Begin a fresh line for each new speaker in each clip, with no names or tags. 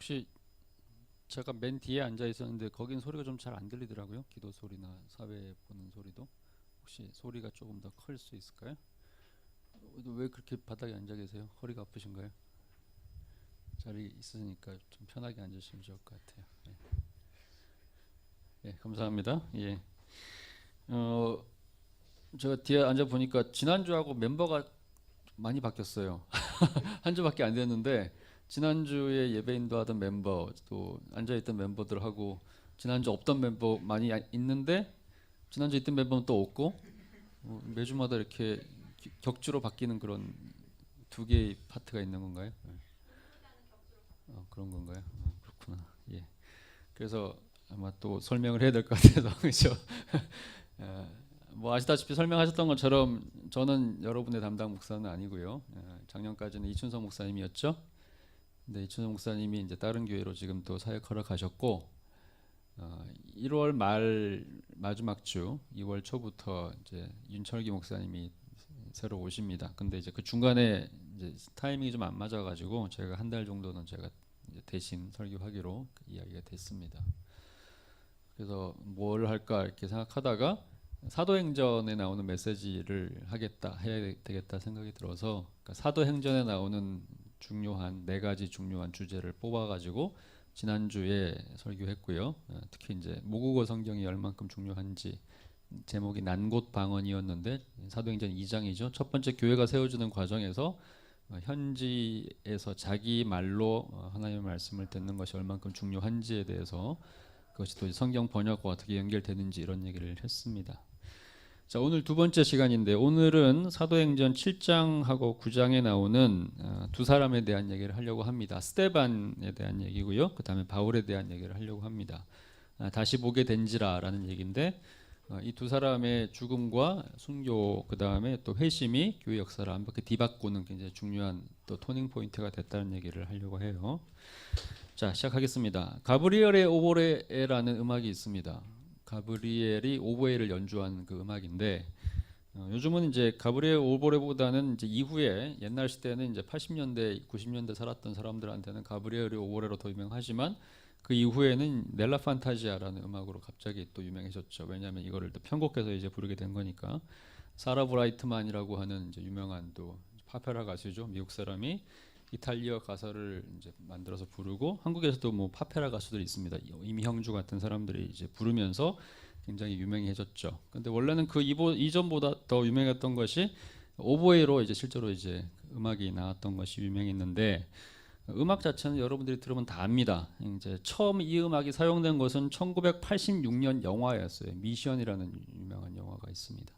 혹시 제가 맨 뒤에 앉아 있었는데 거긴 소리가 좀 잘 안 들리더라고요. 기도 소리나 사회 보는 소리도. 혹시 소리가 조금 더 클 수 있을까요? 왜 그렇게 바닥에 앉아 계세요? 허리가 아프신가요? 자리 있으니까 좀 편하게 앉으시면 좋을 것 같아요. 예, 예, 감사합니다. 예, 어, 제가 뒤에 앉아 보니까 지난주하고 멤버가 많이 바뀌었어요. 한 주밖에 안 됐는데 지난주에 예배인도 하던 멤버 또 앉아있던 멤버들하고 지난주 없던 멤버 많이 있는데 지난주 있던 멤버는 또 없고 매주마다 이렇게 격주로 바뀌는 그런 두 개의 파트가 있는 건가요? 네. 그런 건가요? 그렇구나. 예. 그래서 아마 또 설명을 해야 될 것 같아서 그렇죠. 뭐 아시다시피 설명하셨던 것처럼 저는 여러분의 담당 목사는 아니고요. 작년까지는 이춘성 목사님이었죠. 근데 이춘성 목사님이 이제 다른 교회로 지금 또 사역하러 가셨고 1월 말 마지막 주 2월 초부터 이제 윤철기 목사님이 새로 오십니다. 근데 이제 그 중간에 이제 타이밍이 좀 안 맞아가지고 제가 한 달 정도는 제가 이제 대신 설교하기로 이야기가 됐습니다. 그래서 뭘 할까 이렇게 생각하다가 사도행전에 나오는 메시지를 하겠다 해야 되겠다 생각이 들어서 그러니까 사도행전에 나오는 중요한 네 가지 중요한 주제를 뽑아가지고 지난주에 설교했고요. 특히 이제 모국어 성경이 얼만큼 중요한지 제목이 난곳 방언이었는데 사도행전 2장이죠. 첫 번째 교회가 세워지는 과정에서 현지에서 자기 말로 하나님의 말씀을 듣는 것이 얼만큼 중요한지에 대해서 그것이 또 성경 번역과 어떻게 연결되는지 이런 얘기를 했습니다. 자, 오늘 두 번째 시간인데 오늘은 사도행전 7장하고 9장에 나오는 두 사람에 대한 얘기를 하려고 합니다. 스데반에 대한 얘기고요. 그 다음에 바울에 대한 얘기를 하려고 합니다. 다시 보게 된지라라는 얘기인데 이 두 사람의 죽음과 순교 그 다음에 또 회심이 교회 역사를 완벽히 뒤바꾸는 굉장히 중요한 또 터닝 포인트가 됐다는 얘기를 하려고 해요. 자, 시작하겠습니다. 가브리엘의 오보레라는 음악이 있습니다. 가브리엘이 오보에를 연주한 그 음악인데 요즘은 이제 가브리엘 오보레보다는 이제 이후에 옛날 시대는 이제 80년대, 90년대 살았던 사람들한테는 가브리엘의 오보레로 더 유명하지만 그 이후에는 넬라 판타지아라는 음악으로 갑자기 또 유명해졌죠. 왜냐하면 이거를 또 편곡해서 이제 부르게 된 거니까. 사라 브라이트만이라고 하는 이제 유명한 또 파페라 가수죠. 미국 사람이 이탈리아 가사를 이제 만들어서 부르고 한국에서도 뭐 파페라 가수들이 있습니다. 이미형주 같은 사람들이 이제 부르면서 굉장히 유명해졌죠. 근데 원래는 그 이전보다 더 유명했던 것이 오보에로 이제 실제로 이제 음악이 나왔던 것이 유명했는데 음악 자체는 여러분들이 들으면 다 압니다. 이제 처음 이 음악이 사용된 것은 1986년 영화였어요. 미션이라는 유명한 영화가 있습니다.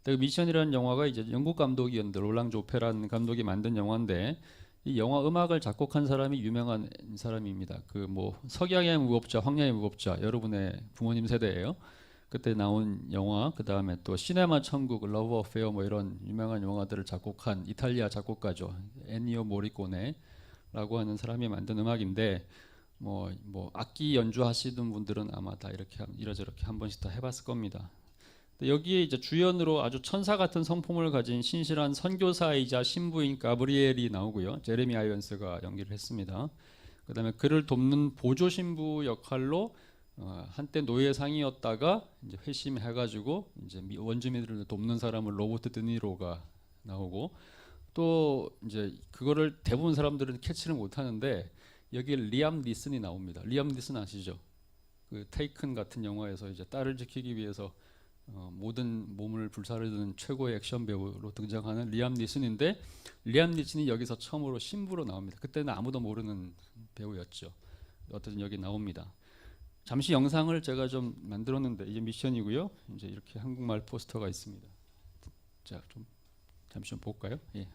그 미션이라는 영화가 이제 영국 감독이었는데 롤랑 조페라는 감독이 만든 영화인데 이 영화 음악을 작곡한 사람이 유명한 사람입니다. 그 뭐 석양의 무법자, 황야의 무법자 여러분의 부모님 세대예요. 그때 나온 영화 그 다음에 또 시네마 천국, 러브 어페어 뭐 이런 유명한 영화들을 작곡한 이탈리아 작곡가죠. 엔니오 모리코네라고 하는 사람이 만든 음악인데 뭐 악기 연주하시는 분들은 아마 다 이렇게 이러저렇게 한 번씩 다 해봤을 겁니다. 여기에 이제 주연으로 아주 천사 같은 성품을 가진 신실한 선교사이자 신부인 가브리엘이 나오고요. 제레미 아이언스가 연기를 했습니다. 그다음에 그를 돕는 보조 신부 역할로 한때 노예상이었다가 이제 회심해가지고 이제 원주민들을 돕는 사람을 로버트 드니로가 나오고 또 이제 그거를 대부분 사람들은 캐치를 못하는데 여기에 리암 니슨이 나옵니다. 리암 니슨 아시죠? 그 테이큰 같은 영화에서 이제 딸을 지키기 위해서 모든 몸을 불사르는 최고의 액션 배우로 등장하는 리암 니슨인데 리암 니슨이 여기서 처음으로 신부로 나옵니다. 그때는 아무도 모르는 배우였죠. 어쨌든 여기 나옵니다. 잠시 영상을 제가 좀 만들었는데 이게 미션이고요. 이제 이렇게 한국말 포스터가 있습니다. 자, 좀 잠시 좀 볼까요? 예.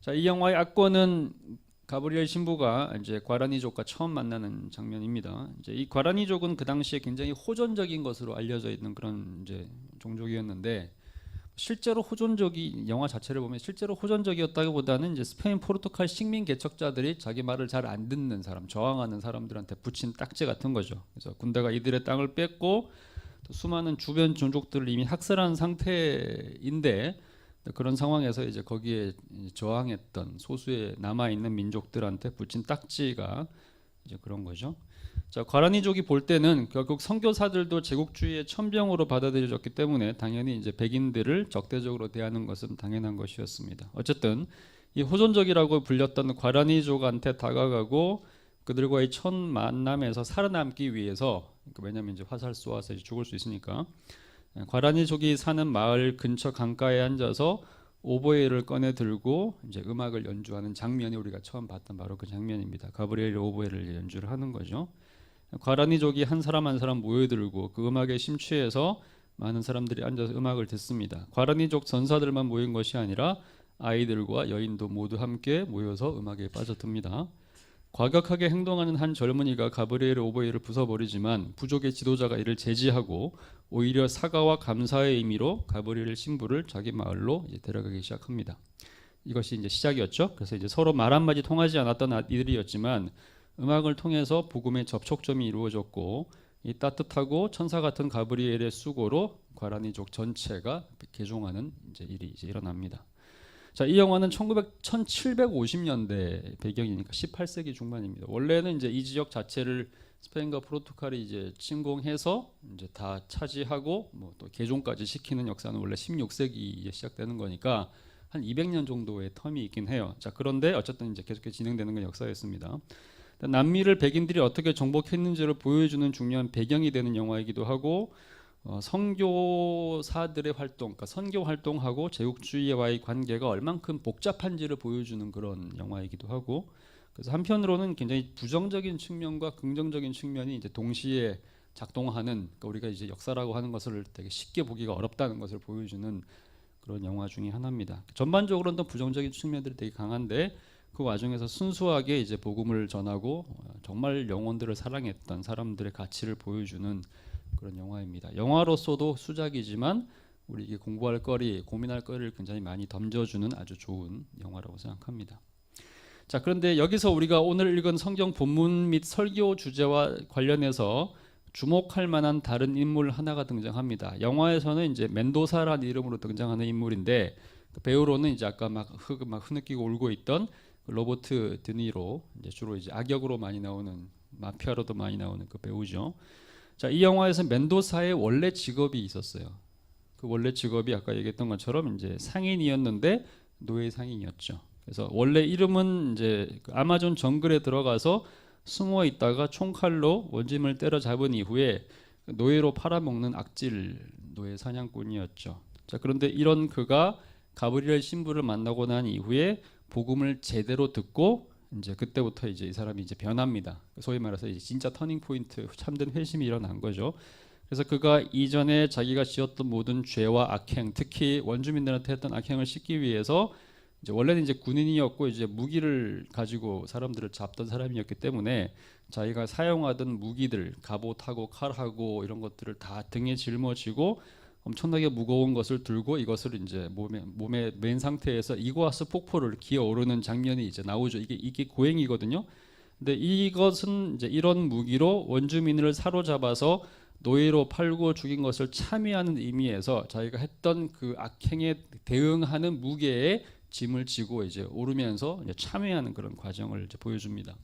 자, 이 영화의 악권은 가브리엘 신부가 이제 과라니족과 처음 만나는 장면입니다. 이제 이 과라니족은 그 당시에 굉장히 호전적인 것으로 알려져 있는 그런 이제 종족이었는데 실제로 호전적인 영화 자체를 보면 실제로 호전적이었다기보다는 이제 스페인 포르투갈 식민 개척자들이 자기 말을 잘 안 듣는 사람, 저항하는 사람들한테 붙인 딱지 같은 거죠. 그래서 군대가 이들의 땅을 뺏고 또 수많은 주변 종족들을 이미 학살한 상태인데 그런 상황에서 이제 거기에 저항했던 소수의 남아 있는 민족들한테 붙인 딱지가 이제 그런 거죠. 자, 과라니족이 볼 때는 결국 선교사들도 제국주의의 천병으로 받아들여졌기 때문에 당연히 이제 백인들을 적대적으로 대하는 것은 당연한 것이었습니다. 어쨌든 이 호전적이라고 불렸던 과라니족한테 다가가고 그들과의 첫 만남에서 살아남기 위해서, 왜냐하면 이제 화살 쏘아서 이제 죽을 수 있으니까, 과라니족이 사는 마을 근처 강가에 앉아서 오보에를 꺼내 들고 이제 음악을 연주하는 장면이 우리가 처음 봤던 바로 그 장면입니다. 가브리엘이 오보에를 연주를 하는 거죠. 과라니족이 한 사람 한 사람 모여들고 그 음악에 심취해서 많은 사람들이 앉아서 음악을 듣습니다. 과라니족 전사들만 모인 것이 아니라 아이들과 여인도 모두 함께 모여서 음악에 빠져듭니다. 과격하게 행동하는 한 젊은이가 가브리엘의 오보에를 부숴버리지만 부족의 지도자가 이를 제지하고 오히려 사과와 감사의 의미로 가브리엘 신부를 자기 마을로 이제 데려가기 시작합니다. 이것이 이제 시작이었죠. 그래서 이제 서로 말 한마디 통하지 않았던 이들이었지만 음악을 통해서 복음의 접촉점이 이루어졌고 이 따뜻하고 천사 같은 가브리엘의 수고로 과라니족 전체가 개종하는 이제 일이 이제 일어납니다. 자, 이 영화는 1750년대 배경이니까 18세기 중반입니다. 원래는 이제 이 지역 자체를 스페인과 포르투갈이 이제 침공해서 이제 다 차지하고 뭐 또 개종까지 시키는 역사는 원래 16세기에 시작되는 거니까 한 200년 정도의 텀이 있긴 해요. 자, 그런데 어쨌든 이제 계속해서 진행되는 건 역사였습니다. 남미를 백인들이 어떻게 정복했는지를 보여주는 중요한 배경이 되는 영화이기도 하고 선교사들의 활동, 그러니까 선교 활동하고 제국주의와의 관계가 얼만큼 복잡한지를 보여주는 그런 영화이기도 하고, 그래서 한편으로는 굉장히 부정적인 측면과 긍정적인 측면이 이제 동시에 작동하는, 그러니까 우리가 이제 역사라고 하는 것을 되게 쉽게 보기가 어렵다는 것을 보여주는 그런 영화 중에 하나입니다. 전반적으로는 또 부정적인 측면들이 되게 강한데 그 와중에서 순수하게 이제 복음을 전하고 정말 영혼들을 사랑했던 사람들의 가치를 보여주는 그런 영화입니다. 영화로서도 수작이지만 우리에게 공부할 거리, 고민할 거리를 굉장히 많이 던져주는 아주 좋은 영화라고 생각합니다. 자, 그런데 여기서 우리가 오늘 읽은 성경 본문 및 설교 주제와 관련해서 주목할 만한 다른 인물 하나가 등장합니다. 영화에서는 이제 멘도사라는 이름으로 등장하는 인물인데 그 배우로는 이제 아까 막 흐느끼고 울고 있던 로버트 드니로, 이제 주로 이제 악역으로 많이 나오는, 마피아로도 많이 나오는 그 배우죠. 자, 이 영화에서 멘도사의 원래 직업이 있었어요. 그 원래 직업이 아까 얘기했던 것처럼 이제 상인이었는데 노예 상인이었죠. 그래서 원래 이름은 이제 그 아마존 정글에 들어가서 숨어 있다가 총칼로 원짐을 때려잡은 이후에 노예로 팔아먹는 악질 노예 사냥꾼이었죠. 자, 그런데 이런 그가 가브리엘 신부를 만나고 난 이후에 복음을 제대로 듣고 이제 그때부터 이제 이 사람이 이제 변합니다. 소위 말해서 이제 진짜 터닝 포인트, 참된 회심이 일어난 거죠. 그래서 그가 이전에 자기가 지었던 모든 죄와 악행, 특히 원주민들한테 했던 악행을 씻기 위해서 이제 원래는 이제 군인이었고 이제 무기를 가지고 사람들을 잡던 사람이었기 때문에 자기가 사용하던 무기들, 갑옷하고 칼하고 이런 것들을 다 등에 짊어지고 엄청나게 무거운 것을 들고 이것을 이제 몸에 맨 상태에서 이구아스 폭포를 기어오르는 장면이 이제 나오죠. 이게 고행이거든요. 근데 이것은 이제 이런 무기로 원주민을 사로잡아서 노예로 팔고 죽인 것을 참여하는 의미에서 자기가 했던 그 악행에 대응하는 무게의 짐을 지고 이제 오르면서 이제 참여하는 그런 과정을 이제 보여줍니다.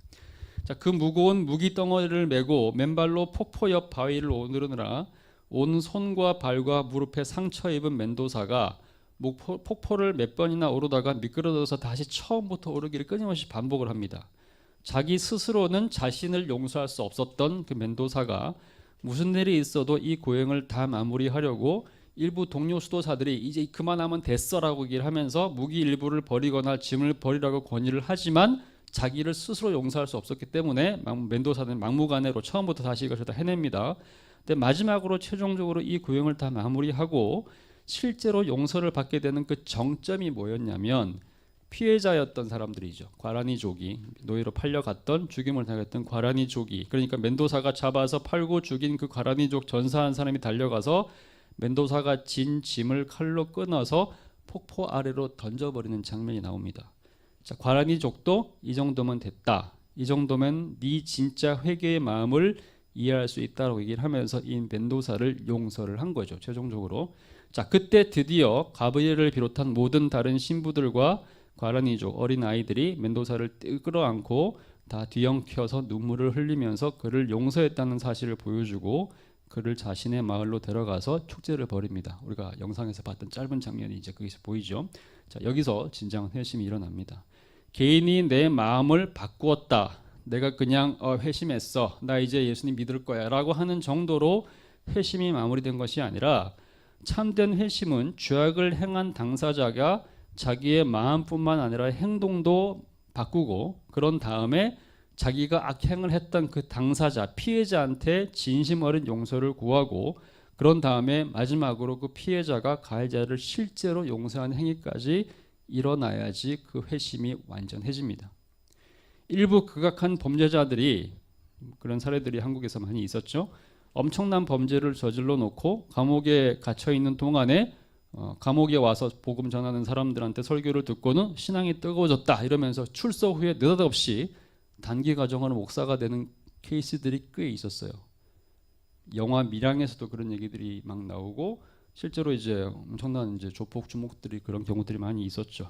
자, 그 무거운 무기 덩어리를 메고 맨발로 폭포 옆 바위를 오르느라 온 손과 발과 무릎에 상처 입은 멘도사가 폭포를 몇 번이나 오르다가 미끄러져서 다시 처음부터 오르기를 끊임없이 반복을 합니다. 자기 스스로는 자신을 용서할 수 없었던 그 멘도사가 무슨 일이 있어도 이 고행을 다 마무리하려고 일부 동료 수도사들이 이제 그만하면 됐어라고 얘기를 하면서 무기 일부를 버리거나 짐을 버리라고 권유를 하지만 자기를 스스로 용서할 수 없었기 때문에 멘도사는 막무가내로 처음부터 다시 이것을 다 해냅니다. 근데 마지막으로 최종적으로 이 고행을 다 마무리하고 실제로 용서를 받게 되는 그 정점이 뭐였냐면 피해자였던 사람들이죠. 과라니족이 노예로 팔려갔던, 죽임을 당했던 과라니족이, 그러니까 멘도사가 잡아서 팔고 죽인 그 과라니족 전사한 사람이 달려가서 멘도사가 진 짐을 칼로 끊어서 폭포 아래로 던져버리는 장면이 나옵니다. 자, 과라니족도 이 정도면 됐다. 이 정도면 네 진짜 회개의 마음을 이해할 수 있다라고 얘기를 하면서 이 멘도사를 용서를 한 거죠. 최종적으로. 자, 그때 드디어 가브리엘을 비롯한 모든 다른 신부들과 과라니족 어린 아이들이 멘도사를 끌어안고 다 뒤엉켜서 눈물을 흘리면서 그를 용서했다는 사실을 보여주고 그를 자신의 마을로 데려가서 축제를 벌입니다. 우리가 영상에서 봤던 짧은 장면이 이제 거기서 보이죠. 자, 여기서 진정한 회심이 일어납니다. 개인이 내 마음을 바꾸었다. 내가 그냥 회심했어. 나 이제 예수님 믿을 거야 라고 하는 정도로 회심이 마무리된 것이 아니라 참된 회심은 죄악을 행한 당사자가 자기의 마음뿐만 아니라 행동도 바꾸고 그런 다음에 자기가 악행을 했던 그 당사자, 피해자한테 진심 어린 용서를 구하고 그런 다음에 마지막으로 그 피해자가 가해자를 실제로 용서하는 행위까지 일어나야지 그 회심이 완전해집니다. 일부 극악한 범죄자들이 그런 사례들이 한국에서 많이 있었죠. 엄청난 범죄를 저질러 놓고 감옥에 갇혀 있는 동안에 감옥에 와서 복음 전하는 사람들한테 설교를 듣고는 신앙이 뜨거워졌다 이러면서 출소 후에 느닷없이 단기 과정으로 목사가 되는 케이스들이 꽤 있었어요. 영화 밀양에서도 그런 얘기들이 막 나오고 실제로 이제 엄청난 이제 조폭 주목들이 그런 경우들이 많이 있었죠.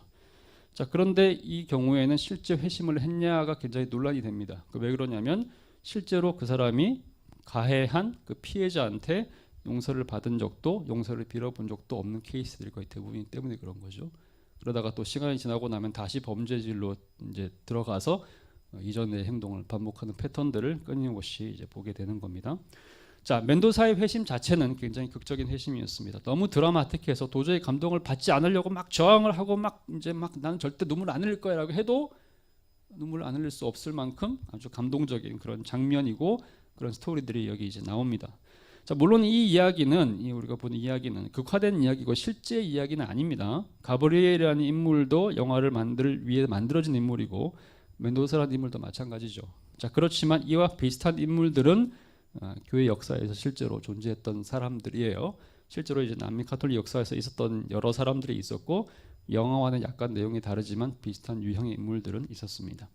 자, 그런데 이 경우에는 실제 회심을 했냐가 굉장히 논란이 됩니다. 왜 그러냐면 실제로 그 사람이 가해한 그 피해자한테 용서를 받은 적도 용서를 빌어본 적도 없는 케이스들이 거의 대부분이기 때문에 그런 거죠. 그러다가 또 시간이 지나고 나면 다시 범죄질로 이제 들어가서 이전의 행동을 반복하는 패턴들을 끊임없이 이제 보게 되는 겁니다. 자, 멘도사의 회심 자체는 굉장히 극적인 회심이었습니다. 너무 드라마틱해서 도저히 감동을 받지 않으려고 막 저항을 하고 막 나는 절대 눈물 안 흘릴 거야라고 해도 눈물을 안 흘릴 수 없을 만큼 아주 감동적인 그런 장면이고 그런 스토리들이 여기 이제 나옵니다. 자, 물론 이 이야기는 우리가 보는 이야기는 극화된 이야기고 실제 이야기는 아닙니다. 가브리엘이라는 인물도 영화를 만들 위해 만들어진 인물이고 멘도사라는 인물도 마찬가지죠. 자, 그렇지만 이와 비슷한 인물들은 교회 역사에서 실제로 존재했던 사람들이에요. 실제로 이제 남미 가톨릭 역사에서 있었던 여러 사람들이 있었고 영화와는 약간 내용이 다르지만 비슷한 유형의 인물들은 있었습니다.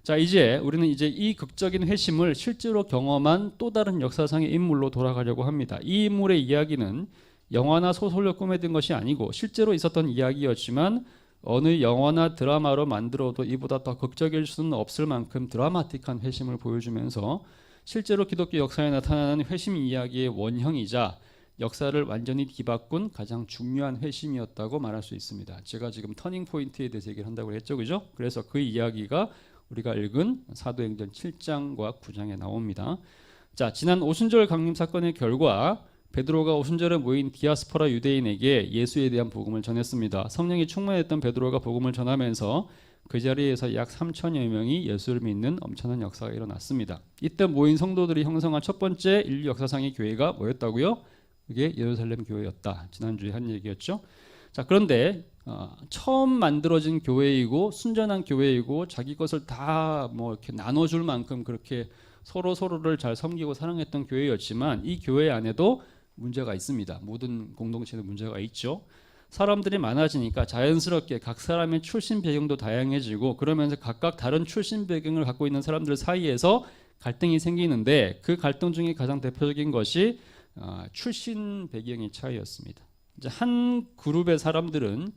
자, 이제 우리는 이제 이 극적인 회심을 실제로 경험한 또 다른 역사상의 인물로 돌아가려고 합니다. 이 인물의 이야기는 영화나 소설로 꾸며든 것이 아니고 실제로 있었던 이야기였지만 어느 영화나 드라마로 만들어도 이보다 더 극적일 수는 없을 만큼 드라마틱한 회심을 보여주면서 실제로 기독교 역사에 나타나는 회심 이야기의 원형이자 역사를 완전히 뒤바꾼 가장 중요한 회심이었다고 말할 수 있습니다. 제가 지금 터닝 포인트에 대해서 얘기를 한다고 했죠, 그죠? 그래서 그 이야기가 우리가 읽은 사도행전 7장과 9장에 나옵니다. 자, 지난 오순절 강림 사건의 결과 베드로가 오순절에 모인 디아스포라 유대인에게 예수에 대한 복음을 전했습니다. 성령이 충만했던 베드로가 복음을 전하면서 그 자리에서 약 3천여 명이 예수를 믿는 엄청난 역사가 일어났습니다. 이때 모인 성도들이 형성한 첫 번째 인류 역사상의 교회가 뭐였다고요? 그게 예루살렘 교회였다. 지난주에 한 얘기였죠. 자, 그런데 처음 만들어진 교회이고 순전한 교회이고 자기 것을 다 뭐 이렇게 나눠줄 만큼 그렇게 서로를 잘 섬기고 사랑했던 교회였지만 이 교회 안에도 문제가 있습니다. 모든 공동체는 문제가 있죠. 사람들이 많아지니까 자연스럽게 각 사람의 출신 배경도 다양해지고 그러면서 각각 다른 출신 배경을 갖고 있는 사람들 사이에서 갈등이 생기는데 그 갈등 중에 가장 대표적인 것이 출신 배경의 차이였습니다. 이제 한 그룹의 사람들은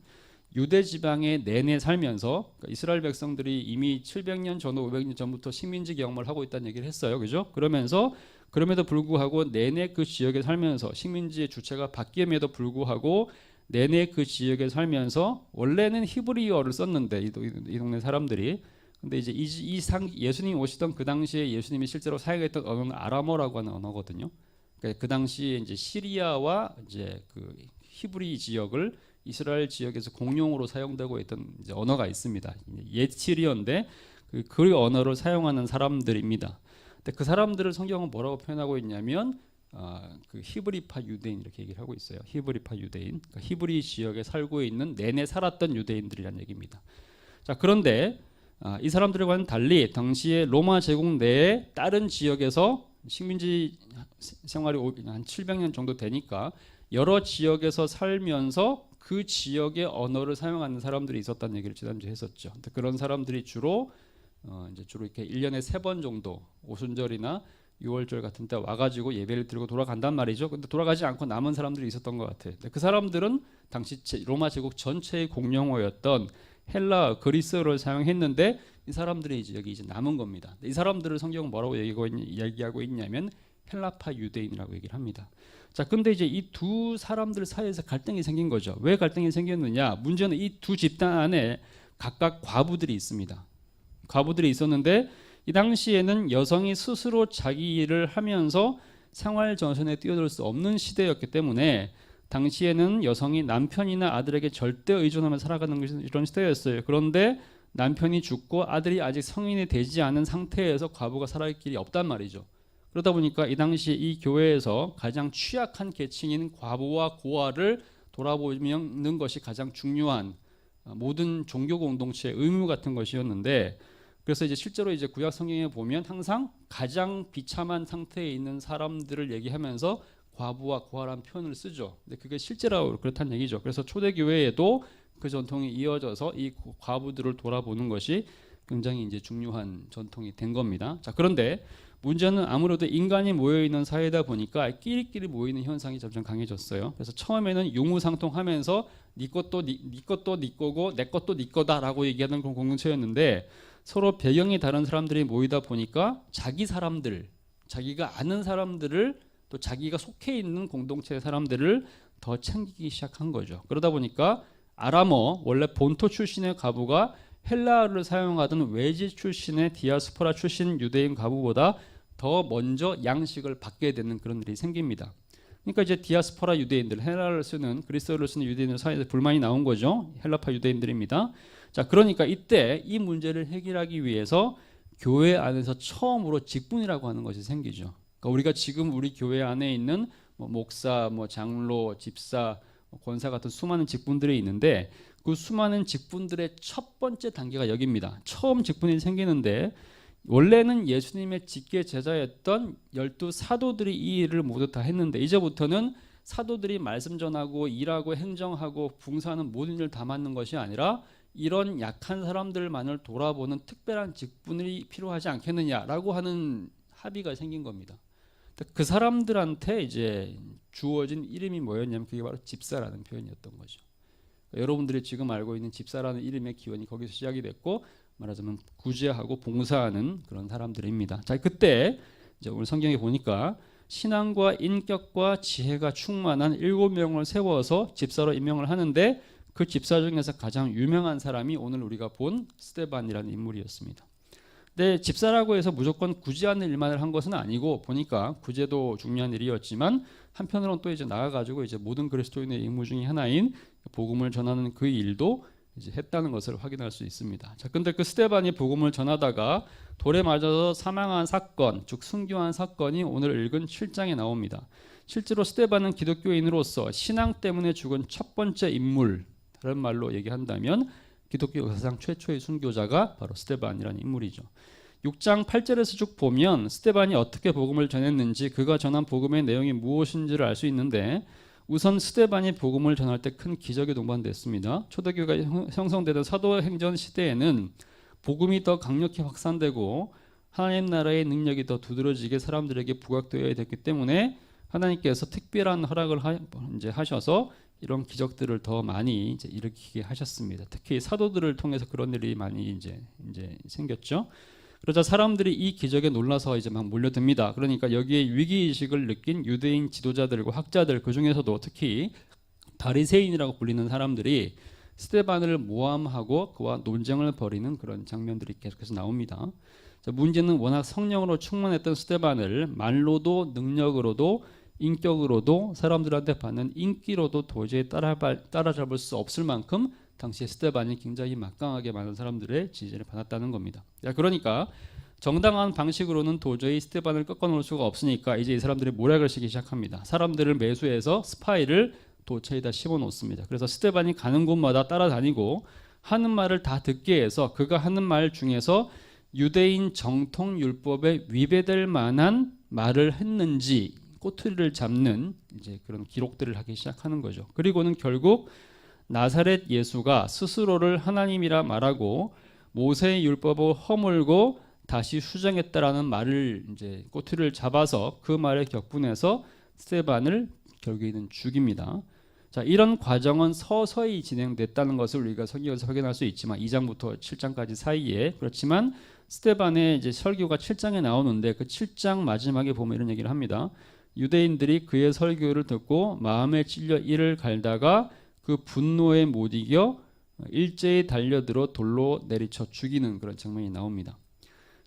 유대 지방에 내내 살면서 그러니까 이스라엘 백성들이 이미 700년 전, 500년 전부터 식민지 경험을 하고 있다는 얘기를 했어요. 그죠? 그러면서 그럼에도 불구하고 내내 그 지역에 살면서 식민지의 주체가 바뀜에도 불구하고 내내 그 지역에 살면서 원래는 히브리어를 썼는데 이 동네 사람들이 근데 이제 예수님이 오시던 그 당시에 예수님이 실제로 사용했던 언어는 아람어라고 하는 언어거든요. 그러니까 그 당시에 이제 시리아와 이제 그 히브리 지역을 이스라엘 지역에서 공용으로 사용되고 있던 이제 언어가 있습니다. 옛 시리어인데 그 언어를 사용하는 사람들입니다. 근데 그 사람들을 성경은 뭐라고 표현하고 있냐면 그 히브리파 유대인 이렇게 얘기를 하고 있어요. 히브리파 유대인, 그러니까 히브리 지역에 살고 있는 내내 살았던 유대인들이라는 얘기입니다. 자, 그런데 이 사람들과는 달리 당시에 로마 제국 내에 다른 지역에서 식민지 생활이 한 700년 정도 되니까 여러 지역에서 살면서 그 지역의 언어를 사용하는 사람들이 있었다는 얘기를 지난주에 했었죠. 그런 사람들이 주로 이렇게 1년에 3번 정도 오순절이나 6월절 같은 때 와가지고 예배를 드리고 돌아간단 말이죠. 근데 돌아가지 않고 남은 사람들이 있었던 것 같아요. 그 사람들은 당시 로마 제국 전체의 공용어였던 헬라, 그리스어를 사용했는데 이 사람들이 여기 남은 겁니다. 이 사람들을 성경은 뭐라고 얘기하고 있냐면 헬라파 유대인이라고 얘기를 합니다. 자, 근데 이제 이 두 사람들 사이에서 갈등이 생긴 거죠. 왜 갈등이 생겼느냐? 문제는 이 두 집단 안에 각각 과부들이 있습니다. 과부들이 있었는데 이 당시에는 여성이 스스로 자기 일을 하면서 생활 전선에 뛰어들 수 없는 시대였기 때문에 당시에는 여성이 남편이나 아들에게 절대 의존하며 살아가는 것이 이런 시대였어요. 그런데 남편이 죽고 아들이 아직 성인이 되지 않은 상태에서 과부가 살아갈 길이 없단 말이죠. 그러다 보니까 이 당시 이 교회에서 가장 취약한 계층인 과부와 고아를 돌아보는 것이 가장 중요한 모든 종교 공동체의 의무 같은 것이었는데, 그래서 이제 실제로 이제 구약 성경에 보면 항상 가장 비참한 상태에 있는 사람들을 얘기하면서 과부와 고아라는 표현을 쓰죠. 근데 그게 실제로 그렇다는 얘기죠. 그래서 초대교회에도 그 전통이 이어져서 이 과부들을 돌아보는 것이 굉장히 이제 중요한 전통이 된 겁니다. 자, 그런데 문제는 아무래도 인간이 모여 있는 사회다 보니까 끼리끼리 모이는 현상이 점점 강해졌어요. 그래서 처음에는 유무상통하면서 네 것도 네 것도 네 거고 내 것도 네 거다라고 얘기하는 그런 공동체였는데, 서로 배경이 다른 사람들이 모이다 보니까 자기 사람들, 자기가 아는 사람들을 또 자기가 속해 있는 공동체의 사람들을 더 챙기기 시작한 거죠. 그러다 보니까 아람어, 원래 본토 출신의 과부가 헬라어를 사용하던 외지 출신의 디아스포라 출신 유대인 과부보다 더 먼저 양식을 받게 되는 그런 일이 생깁니다. 그러니까 이제 디아스포라 유대인들, 헬라어를 쓰는 그리스어를 쓰는 유대인들 사이에서 불만이 나온 거죠. 헬라파 유대인들입니다. 자, 그러니까 이때 이 문제를 해결하기 위해서 교회 안에서 처음으로 직분이라고 하는 것이 생기죠. 그러니까 우리가 지금 우리 교회 안에 있는 목사, 장로, 집사, 권사 같은 수많은 직분들이 있는데 그 수많은 직분들의 첫 번째 단계가 여기입니다. 처음 직분이 생기는데 원래는 예수님의 직계 제자였던 12 사도들이 이 일을 모두 다 했는데 이제부터는 사도들이 말씀 전하고 일하고 행정하고 봉사하는 모든 일을 다 맡는 것이 아니라 이런 약한 사람들만을 돌아보는 특별한 직분이 필요하지 않겠느냐라고 하는 합의가 생긴 겁니다. 그 사람들한테 이제 주어진 이름이 뭐였냐면 그게 바로 집사라는 표현이었던 거죠. 여러분들이 지금 알고 있는 집사라는 이름의 기원이 거기서 시작이 됐고, 말하자면 구제하고 봉사하는 그런 사람들입니다. 자, 그때 이제 오늘 성경에 보니까 신앙과 인격과 지혜가 충만한 7명을 세워서 집사로 임명을 하는데 그 집사 중에서 가장 유명한 사람이 오늘 우리가 본 스데반이라는 인물이었습니다. 근데 집사라고 해서 무조건 구제하는 일만을 한 것은 아니고 보니까 구제도 중요한 일이었지만 한편으로는 또 이제 나아가지고 이제 모든 그리스도인의 임무 중에 하나인 복음을 전하는 그 일도 이제 했다는 것을 확인할 수 있습니다. 자, 근데 그 스데반이 복음을 전하다가 돌에 맞아서 사망한 사건, 즉 순교한 사건이 오늘 읽은 7장에 나옵니다. 실제로 스데반은 기독교인으로서 신앙 때문에 죽은 첫 번째 인물, 다른 말로 얘기한다면 기독교 역사상 최초의 순교자가 바로 스데반이라는 인물이죠. 6장 8절에서 쭉 보면 스데반이 어떻게 복음을 전했는지 그가 전한 복음의 내용이 무엇인지를 알 수 있는데, 우선 스데반이 복음을 전할 때 큰 기적이 동반됐습니다. 초대교회가 형성되던 사도행전 시대에는 복음이 더 강력히 확산되고 하나님 나라의 능력이 더 두드러지게 사람들에게 부각되어야 됐기 때문에 하나님께서 특별한 허락을 하셔서 이런 기적들을 더 많이 이제 일으키게 하셨습니다. 특히 사도들을 통해서 그런 일이 많이 이제 생겼죠. 그러자 사람들이 이 기적에 놀라서 이제 막 몰려듭니다. 그러니까 여기에 위기의식을 느낀 유대인 지도자들과 학자들, 그 중에서도 특히 바리새인이라고 불리는 사람들이 스데반을 모함하고 그와 논쟁을 벌이는 그런 장면들이 계속해서 나옵니다. 자, 문제는 워낙 성령으로 충만했던 스데반을 말로도 능력으로도 인격으로도 사람들한테 받는 인기로도 도저히 따라잡을 수 없을 만큼 당시 스데반이 굉장히 막강하게 많은 사람들의 지지를 받았다는 겁니다. 그러니까 정당한 방식으로는 도저히 스데반을 꺾어놓을 수가 없으니까 이제 이 사람들이 모략을 쓰기 시작합니다. 사람들을 매수해서 스파이를 도처에다 심어놓습니다. 그래서 스데반이 가는 곳마다 따라다니고 하는 말을 다 듣게 해서 그가 하는 말 중에서 유대인 정통 율법에 위배될 만한 말을 했는지 꼬투리를 잡는 이제 그런 기록들을 하기 시작하는 거죠. 그리고는 결국 나사렛 예수가 스스로를 하나님이라 말하고 모세의 율법을 허물고 다시 수정했다라는 말을 이제 꼬투리를 잡아서 그 말에 격분해서 스데반을 결국에는 죽입니다. 자, 이런 과정은 서서히 진행됐다는 것을 우리가 성경에서 확인할 수 있지만 2장부터 7장까지 사이에 그렇지만 스데반의 이제 설교가 7장에 나오는데 그 7장 마지막에 보면 이런 얘기를 합니다. 유대인들이 그의 설교를 듣고 마음에 찔려 이를 갈다가 그 분노에 못 이겨 일제히 달려들어 돌로 내리쳐 죽이는 그런 장면이 나옵니다.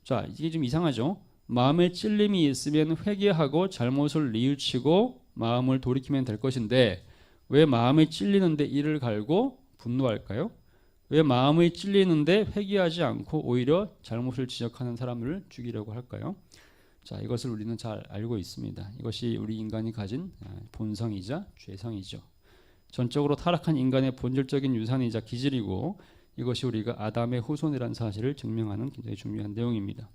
자, 이게 좀 이상하죠? 마음에 찔림이 있으면 회개하고 잘못을 뉘우치고 마음을 돌이키면 될 것인데 왜 마음에 찔리는데 이를 갈고 분노할까요? 왜 마음에 찔리는데 회개하지 않고 오히려 잘못을 지적하는 사람을 죽이려고 할까요? 자, 이것을 우리는 잘 알고 있습니다. 이것이 우리 인간이 가진 본성이자 죄성이죠. 전적으로 타락한 인간의 본질적인 유산이자 기질이고 이것이 우리가 아담의 후손이라는 사실을 증명하는 굉장히 중요한 내용입니다.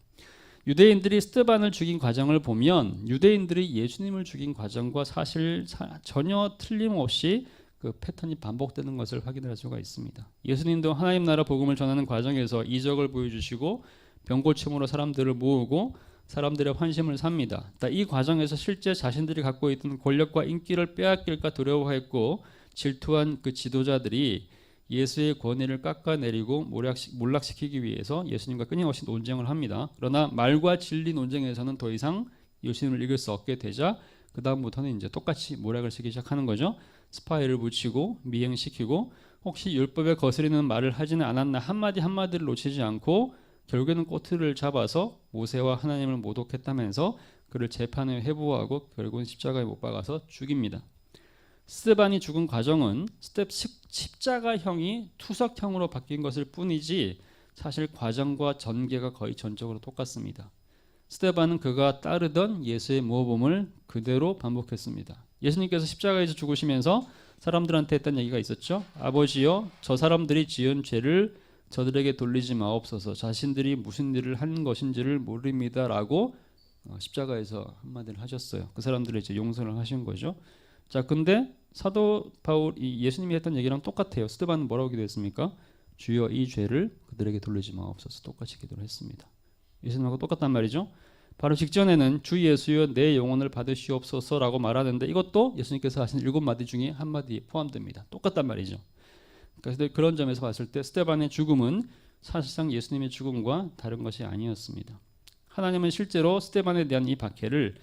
유대인들이 스데반을 죽인 과정을 보면 유대인들이 예수님을 죽인 과정과 사실 전혀 틀림없이 그 패턴이 반복되는 것을 확인할 수가 있습니다. 예수님도 하나님 나라 복음을 전하는 과정에서 이적을 보여주시고 병고침으로 사람들을 모으고 사람들의 환심을 삽니다. 이 과정에서 실제 자신들이 갖고 있던 권력과 인기를 빼앗길까 두려워했고 질투한 그 지도자들이 예수의 권위를 깎아내리고 몰락시키기 위해서 예수님과 끊임없이 논쟁을 합니다. 그러나 말과 진리 논쟁에서는 더 이상 예수님을 이길 수 없게 되자 그 다음부터는 이제 똑같이 몰락을 시키기 시작하는 거죠. 스파이를 붙이고 미행시키고 혹시 율법에 거스리는 말을 하지는 않았나 한마디 한마디를 놓치지 않고 결국에는 꼬투리를 잡아서 모세와 하나님을 모독했다면서 그를 재판에 회부하고 결국은 십자가에 못 박아서 죽입니다. 스데반이 죽은 과정은 십자가형이 투석형으로 바뀐 것일 뿐이지 사실 과정과 전개가 거의 전적으로 똑같습니다. 스데반은 그가 따르던 예수의 모범을 그대로 반복했습니다. 예수님께서 십자가에서 죽으시면서 사람들한테 했던 얘기가 있었죠. 아버지여 저 사람들이 지은 죄를 저들에게 돌리지 마옵소서. 자신들이 무슨 일을 한 것인지를 모릅니다라고 십자가에서 한마디를 하셨어요. 그 사람들을 이제 용서를 하신 거죠. 자, 근데 사도 바울이 예수님이 했던 얘기랑 똑같아요. 스데반은 뭐라고 기도했습니까? 주여 이 죄를 그들에게 돌리지 마옵소서. 똑같이 기도를 했습니다. 예수님하고 똑같단 말이죠. 바로 직전에는 주 예수여 내 영혼을 받으시옵소서라고 말하는데 이것도 예수님께서 하신 7마디 중에 한 마디에 포함됩니다. 똑같단 말이죠. 그래서 그런 점에서 봤을 때 스데반의 죽음은 사실상 예수님의 죽음과 다른 것이 아니었습니다. 하나님은 실제로 스데반에 대한 이 박해를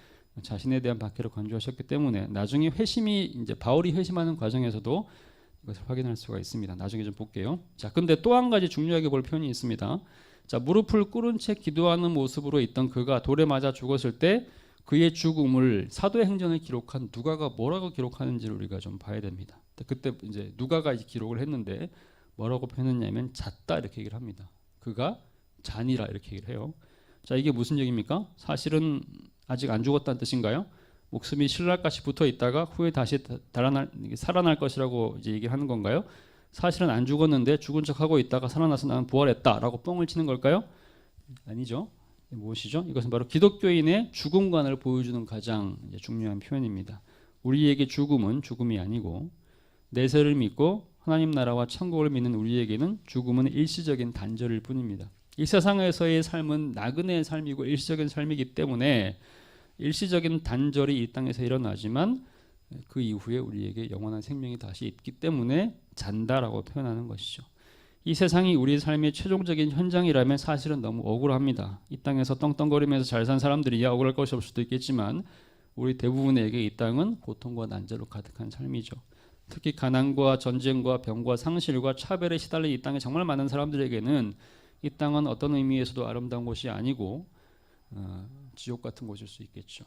자신에 대한 박해로 간주하셨기 때문에 나중에 회심이 이제 바울이 회심하는 과정에서도 이것을 확인할 수가 있습니다. 나중에 좀 볼게요. 자, 근데 또 한 가지 중요하게 볼 표현이 있습니다. 자, 무릎을 꿇은 채 기도하는 모습으로 있던 그가 돌에 맞아 죽었을 때 그의 죽음을 사도행전을 기록한 누가가 뭐라고 기록하는지를 우리가 좀 봐야 됩니다. 그때 이제 누가가 기록을 했는데 뭐라고 표현했냐면 잤다 이렇게 얘기를 합니다. 그가 잔이라 이렇게 얘기를 해요. 자, 이게 무슨 얘기입니까? 사실은 아직 안 죽었다는 뜻인가요? 목숨이 신랄같이 붙어 있다가 후에 다시 살아날 것이라고 이제 얘기를 하는 건가요? 사실은 안 죽었는데 죽은 척하고 있다가 살아나서 나는 부활했다라고 뻥을 치는 걸까요? 아니죠. 무엇이죠? 이것은 바로 기독교인의 죽음관을 보여주는 가장 중요한 표현입니다. 우리에게 죽음은 죽음이 아니고 내세를 믿고 하나님 나라와 천국을 믿는 우리에게는 죽음은 일시적인 단절일 뿐입니다. 이 세상에서의 삶은 나그네의 삶이고 일시적인 삶이기 때문에 일시적인 단절이 이 땅에서 일어나지만 그 이후에 우리에게 영원한 생명이 다시 있기 때문에 잔다라고 표현하는 것이죠. 이 세상이 우리 삶의 최종적인 현장이라면 사실은 너무 억울합니다. 이 땅에서 떵떵거리면서 잘 산 사람들이야 억울할 것이 없을 수도 있겠지만 우리 대부분에게 이 땅은 고통과 난제로 가득한 삶이죠. 특히 가난과 전쟁과 병과 상실과 차별에 시달린 이 땅에 정말 많은 사람들에게는 이 땅은 어떤 의미에서도 아름다운 곳이 아니고 지옥 같은 곳일 수 있겠죠.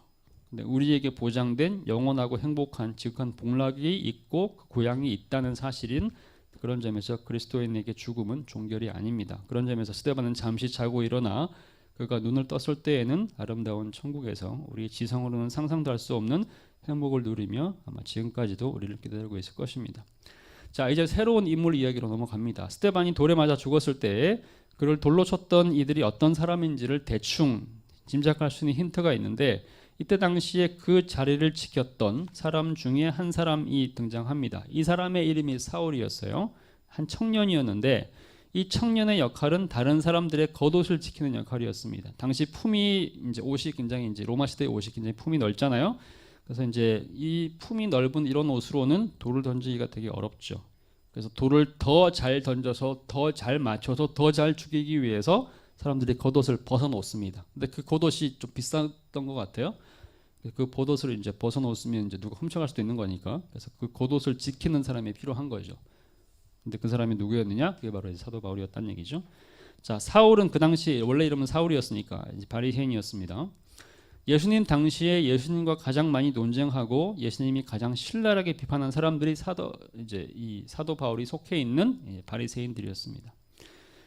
근데 우리에게 보장된 영원하고 행복한 지극한 복락이 있고 그 고향이 있다는 사실인 그런 점에서 그리스도인에게 죽음은 종결이 아닙니다. 그런 점에서 스데반은 잠시 자고 일어나 그가 눈을 떴을 때에는 아름다운 천국에서 우리의 지성으로는 상상도 할 수 없는 행복을 누리며 아마 지금까지도 우리를 기다리고 있을 것입니다. 자, 이제 새로운 인물 이야기로 넘어갑니다. 스데반이 돌에 맞아 죽었을 때 그를 돌로 쳤던 이들이 어떤 사람인지를 대충 짐작할 수 있는 힌트가 있는데 이때 당시에 그 자리를 지켰던 사람 중에 한 사람이 등장합니다. 이 사람의 이름이 사울이었어요. 한 청년이었는데 이 청년의 역할은 다른 사람들의 겉옷을 지키는 역할이었습니다. 당시 품이 이제 옷이 굉장히 이제 로마 시대의 옷이 굉장히 품이 넓잖아요. 그래서 이제 이 품이 넓은 이런 옷으로는 돌을 던지기가 되게 어렵죠. 그래서 돌을 더 잘 던져서 더 잘 맞춰서 더 잘 죽이기 위해서 사람들이 겉옷을 벗어놓습니다. 근데 그 겉옷이 좀 비쌌던 것 같아요. 그 겉옷을 이제 벗어놓으면 이제 누가 훔쳐갈 수도 있는 거니까. 그래서 그 겉옷을 지키는 사람이 필요한 거죠. 근데 그 사람이 누구였느냐? 그게 바로 이제 사도 바울이었다는 얘기죠. 자, 사울은 그 당시 원래 이름은 사울이었으니까 이제 바리새인이었습니다. 예수님 당시에 예수님과 가장 많이 논쟁하고 예수님이 가장 신랄하게 비판한 사람들이 이 사도 바울이 속해 있는 바리새인들이었습니다.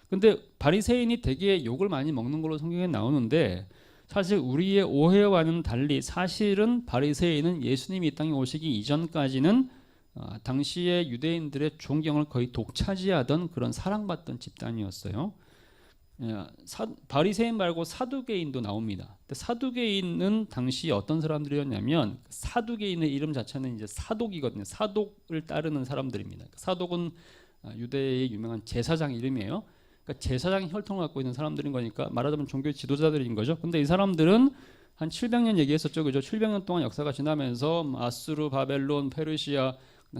근데 바리새인이 되게 욕을 많이 먹는 걸로 성경에 나오는데 사실 우리의 오해와는 달리 사실은 바리새인은 예수님이 이 땅에 오시기 이전까지는 당시의 유대인들의 존경을 거의 독차지하던 그런 사랑받던 집단이었어요. 바리새인 말고 사두개인도 나옵니다. 근데 사두개인은 당시 어떤 사람들이었냐면 사두개인의 이름 자체는 이제 사독이거든요. 사독을 따르는 사람들입니다. 사독은 유대의 유명한 제사장 이름이에요. 그러니까 제사장 혈통을 갖고 있는 사람들인 거니까 말하자면 종교 지도자들인 거죠. 근데 이 사람들은 한 700년 얘기했었죠. 그죠? 700년 동안 역사가 지나면서 아수르, 바벨론, 페르시아,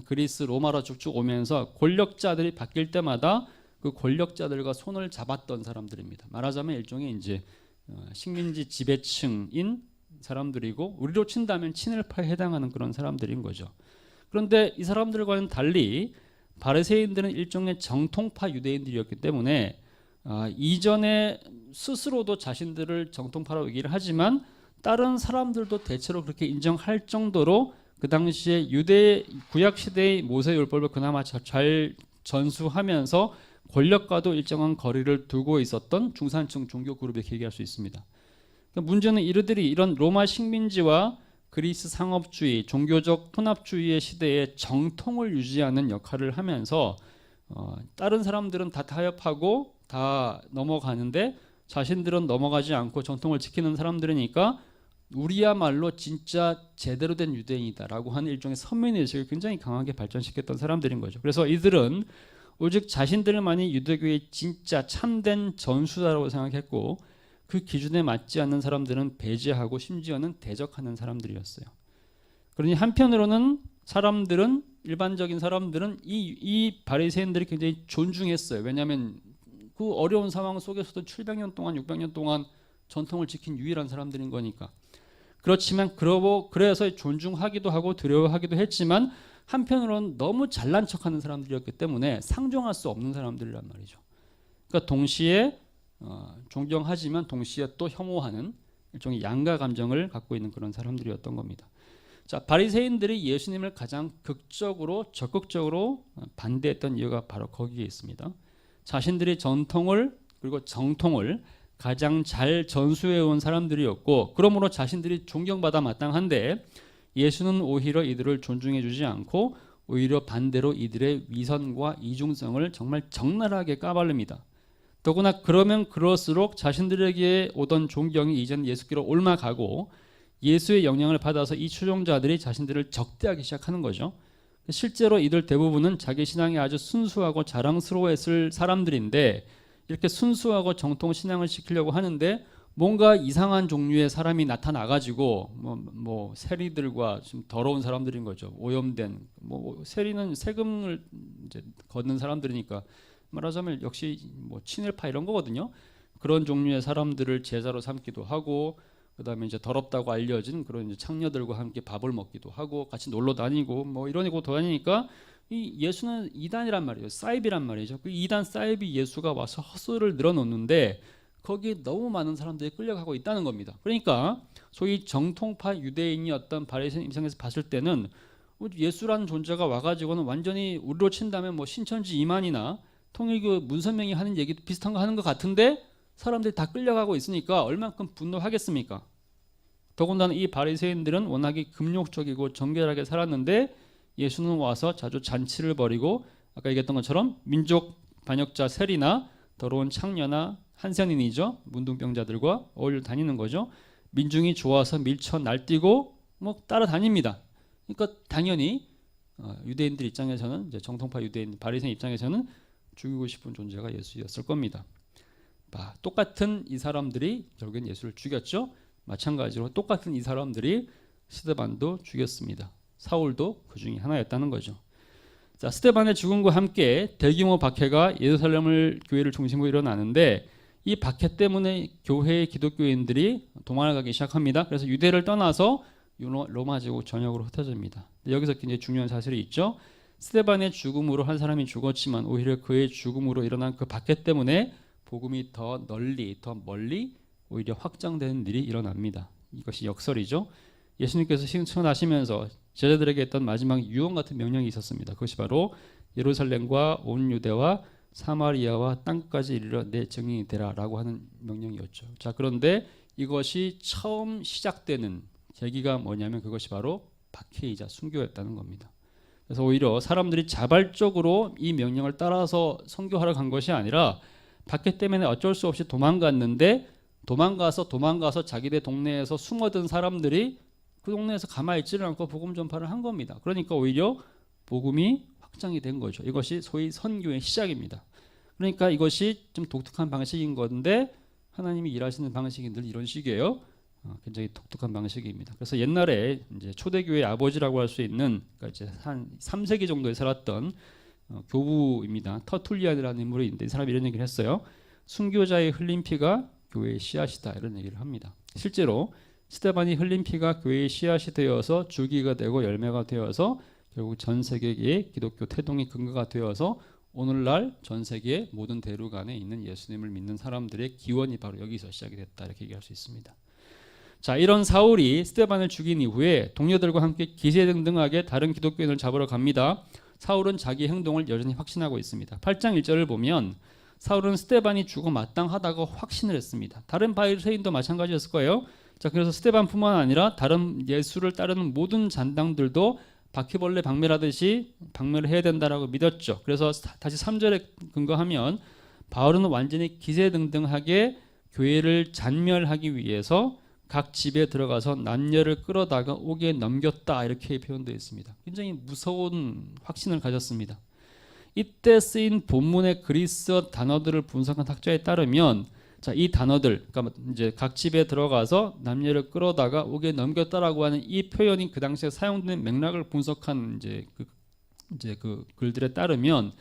그리스, 로마로 쭉쭉 오면서 권력자들이 바뀔 때마다 그 권력자들과 손을 잡았던 사람들입니다. 말하자면 일종의 이제 식민지 지배층인 사람들이고 우리로 친다면 친일파에 해당하는 그런 사람들인 거죠. 그런데 이 사람들과는 달리 바리새인들은 일종의 정통파 유대인들이었기 때문에 이전에 스스로도 자신들을 정통파라고 얘기를 하지만 다른 사람들도 대체로 그렇게 인정할 정도로 그 당시에 유대 구약 시대의 모세율법을 그나마 잘 전수하면서 권력과도 일정한 거리를 두고 있었던 중산층 종교 그룹에 얘기할 수 있습니다. 그러니까 문제는 이들이 이런 로마 식민지와 그리스 상업주의, 종교적 혼합주의의 시대에 정통을 유지하는 역할을 하면서 다른 사람들은 다 타협하고 다 넘어가는데 자신들은 넘어가지 않고 정통을 지키는 사람들이니까 우리야말로 진짜 제대로 된 유대인이다라고 하는 일종의 선민의식을 굉장히 강하게 발전시켰던 사람들인 거죠. 그래서 이들은 오직 자신들만이 유대교의 진짜 참된 전수자라고 생각했고 그 기준에 맞지 않는 사람들은 배제하고 심지어는 대적하는 사람들이었어요. 그러니 한편으로는 일반적인 사람들은 이 바리새인들이 굉장히 존중했어요. 왜냐하면 그 어려운 상황 속에서도 700년 동안 600년 동안 전통을 지킨 유일한 사람들인 거니까. 그렇지만 그래서 존중하기도 하고 두려워하기도 했지만 한편으로는 너무 잘난 척하는 사람들이었기 때문에 상종할 수 없는 사람들이란 말이죠. 그러니까 동시에 존경하지만 동시에 또 혐오하는 일종의 양가 감정을 갖고 있는 그런 사람들이었던 겁니다. 자, 바리새인들이 예수님을 가장 적극적으로 반대했던 이유가 바로 거기에 있습니다. 자신들이 전통을 그리고 정통을 가장 잘 전수해온 사람들이었고 그러므로 자신들이 존경받아 마땅한데 예수는 오히려 이들을 존중해주지 않고 오히려 반대로 이들의 위선과 이중성을 정말 적나라하게 까발립니다. 더구나 그러면 그럴수록 자신들에게 오던 존경이 이젠 예수께로 옮아가고 예수의 영향을 받아서 이 추종자들이 자신들을 적대하기 시작하는 거죠. 실제로 이들 대부분은 자기 신앙이 아주 순수하고 자랑스러워했을 사람들인데 이렇게 순수하고 정통 신앙을 지키려고 하는데 뭔가 이상한 종류의 사람이 나타나가지고 뭐 세리들과 좀 더러운 사람들인 거죠. 오염된 세리는 세금을 이제 걷는 사람들이니까 말하자면 역시 뭐 친일파 이런 거거든요. 그런 종류의 사람들을 제자로 삼기도 하고 그다음에 이제 더럽다고 알려진 그런 이제 창녀들과 함께 밥을 먹기도 하고 같이 놀러 다니고 뭐 이러고 다니니까 이 예수는 이단이란 말이에요. 사이비란 말이죠. 그 이단 사이비 예수가 와서 헛소리를 늘어놓는데 거기에 너무 많은 사람들이 끌려가고 있다는 겁니다. 그러니까 소위 정통파 유대인이었던 바리새인 입장에서 봤을 때는 예수라는 존재가 와가지고는 완전히 우리로 친다면 뭐 신천지 이만이나 통일교 문선명이 하는 얘기도 비슷한 거 하는 것 같은데 사람들이 다 끌려가고 있으니까 얼만큼 분노하겠습니까? 더군다나 이 바리새인들은 워낙에 금욕적이고 정결하게 살았는데 예수는 와서 자주 잔치를 벌이고 아까 얘기했던 것처럼 민족 반역자 세리나 더러운 창녀나 한센인이죠. 문둥병자들과 어울려 다니는 거죠. 민중이 좋아서 밀쳐 날뛰고 뭐 따라다닙니다. 그러니까 당연히 유대인들 입장에서는 이제 정통파 유대인 바리새인 입장에서는 죽이고 싶은 존재가 예수였을 겁니다. 똑같은 이 사람들이 결국엔 예수를 죽였죠. 마찬가지로 똑같은 이 사람들이 스데반도 죽였습니다. 사울도 그 중에 하나였다는 거죠. 자, 스데반의 죽음과 함께 대규모 박해가 예루살렘 교회를 중심으로 일어나는데 이 박해 때문에 교회의 기독교인들이 도망을 가기 시작합니다. 그래서 유대를 떠나서 로마 제국 전역으로 흩어집니다. 여기서 굉장히 중요한 사실이 있죠. 스데반의 죽음으로 한 사람이 죽었지만 오히려 그의 죽음으로 일어난 그 박해 때문에 복음이 더 널리 더 멀리 오히려 확장되는 일이 일어납니다. 이것이 역설이죠. 예수님께서 승천하시면서 제자들에게 했던 마지막 유언 같은 명령이 있었습니다. 그것이 바로 예루살렘과 온 유대와 사마리아와 땅까지 이르러 내 증인이 되라라고 하는 명령이었죠. 자, 그런데 이것이 처음 시작되는 계기가 뭐냐면 그것이 바로 박해이자 순교였다는 겁니다. 그래서 오히려 사람들이 자발적으로 이 명령을 따라서 선교하러 간 것이 아니라 박해 때문에 어쩔 수 없이 도망갔는데 도망가서 자기네 동네에서 숨어든 사람들이 그 동네에서 가만히 있지를 않고 복음 전파를 한 겁니다. 그러니까 오히려 복음이 확장이 된 거죠. 이것이 소위 선교의 시작입니다. 그러니까 이것이 좀 독특한 방식인 건데 하나님이 일하시는 방식이 늘 이런 식이에요. 굉장히 독특한 방식입니다. 그래서 옛날에 이제 초대교회의 아버지라고 할 수 있는 그러니까 이제 한 3세기 정도에 살았던 교부입니다. 터툴리안이라는 인물이 있는데 이 사람이 이런 얘기를 했어요. 순교자의 흘린 피가 교회의 씨앗이다 이런 얘기를 합니다. 실제로 스데반이 흘린 피가 교회의 씨앗이 되어서 줄기가 되고 열매가 되어서 결국 전 세계의 기독교 태동의 근거가 되어서 오늘날 전 세계 모든 대륙 안에 있는 예수님을 믿는 사람들의 기원이 바로 여기서 시작이 됐다 이렇게 얘기할 수 있습니다. 자, 이런 사울이 스데반을 죽인 이후에 동료들과 함께 기세등등하게 다른 기독교인을 잡으러 갑니다. 사울은 자기 행동을 여전히 확신하고 있습니다. 8장 1절을 보면 사울은 스데반이 죽어 마땅하다고 확신을 했습니다. 다른 바리새인도 마찬가지였을 거예요. 자, 그래서 스데반뿐만 아니라 다른 예수를 따르는 모든 잔당들도 바퀴벌레 박멸하듯이 박멸을 해야 된다라고 믿었죠. 그래서 다시 3절에 근거하면 바울은 완전히 기세등등하게 교회를 잔멸하기 위해서 각 집에 들어가서 남녀를 끌어다가 옥에 넘겼다 이렇게 표현되어 있습니다. 굉장히 무서운 확신을 가졌습니다. 이때 쓰인 본문의 그리스어 단어들을 분석한 학자에 따르면 자, 이 단어들, 그러니까 이제 각 집에 들어가서 남녀를 끌어다가 옥에 넘겼다라고 하는 이 표현이 그 당시에 사용된 맥락을 분석한 이제 그 글들에 따르면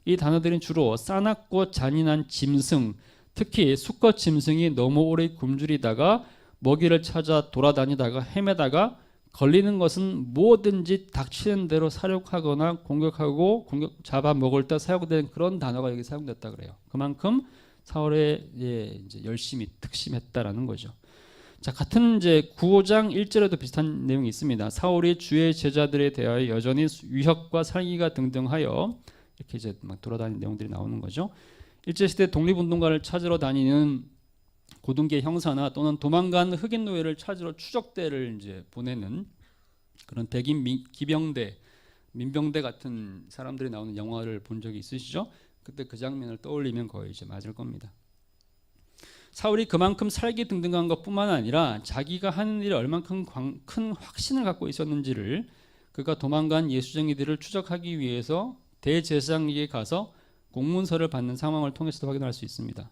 이 단어들은 주로 싸납고 잔인한 짐승, 특히 수컷 짐승이 너무 오래 굶주리다가 먹이를 찾아 돌아다니다가 헤매다가 걸리는 것은 뭐든지 닥치는 대로 사륙하거나 공격하고 잡아먹을 때 사용된 그런 단어가 여기 사용됐다 그래요. 그만큼 사울의 이제 열심히 특심했다라는 거죠. 자, 같은 이제 9장 1절에도 비슷한 내용이 있습니다. 사울이 주의 제자들에 대하여 여전히 위협과 살기가 등등하여 이렇게 이제 막 돌아다니는 내용들이 나오는 거죠. 일제 시대 독립운동가를 찾으러 다니는 고등계 형사나 또는 도망간 흑인 노예를 찾으러 추적대를 이제 보내는 그런 백인 기병대, 민병대 같은 사람들이 나오는 영화를 본 적이 있으시죠? 그때 그 장면을 떠올리면 거의 이제 맞을 겁니다. 사울이 그만큼 살기 등등한 것뿐만 아니라 자기가 하는 일에 얼만큼 큰 확신을 갖고 있었는지를 그가 도망간 예수쟁이들을 추적하기 위해서 대제사장에게 가서 공문서를 받는 상황을 통해서도 확인할 수 있습니다.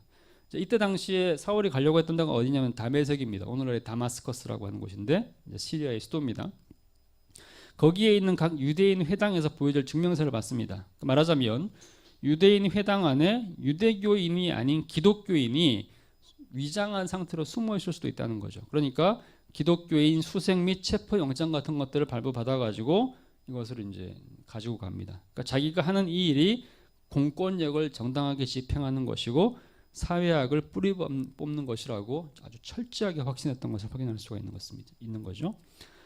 이때 당시에 사울이 가려고 했던 데가 어디냐면 다메섹입니다. 오늘의 다마스커스라고 하는 곳인데 시리아의 수도입니다. 거기에 있는 각 유대인 회당에서 보여줄 증명서를 받습니다. 말하자면 유대인 회당 안에 유대교인이 아닌 기독교인이 위장한 상태로 숨어 있을 수도 있다는 거죠. 그러니까 기독교인 수색 및 체포 영장 같은 것들을 발부받아가지고 이것을 이제 가지고 갑니다. 그러니까 자기가 하는 이 일이 공권력을 정당하게 집행하는 것이고 사회학을 뿌리 뽑는 것이라고 아주 철저하게 확신했던 것을 확인할 수가 있는 거죠.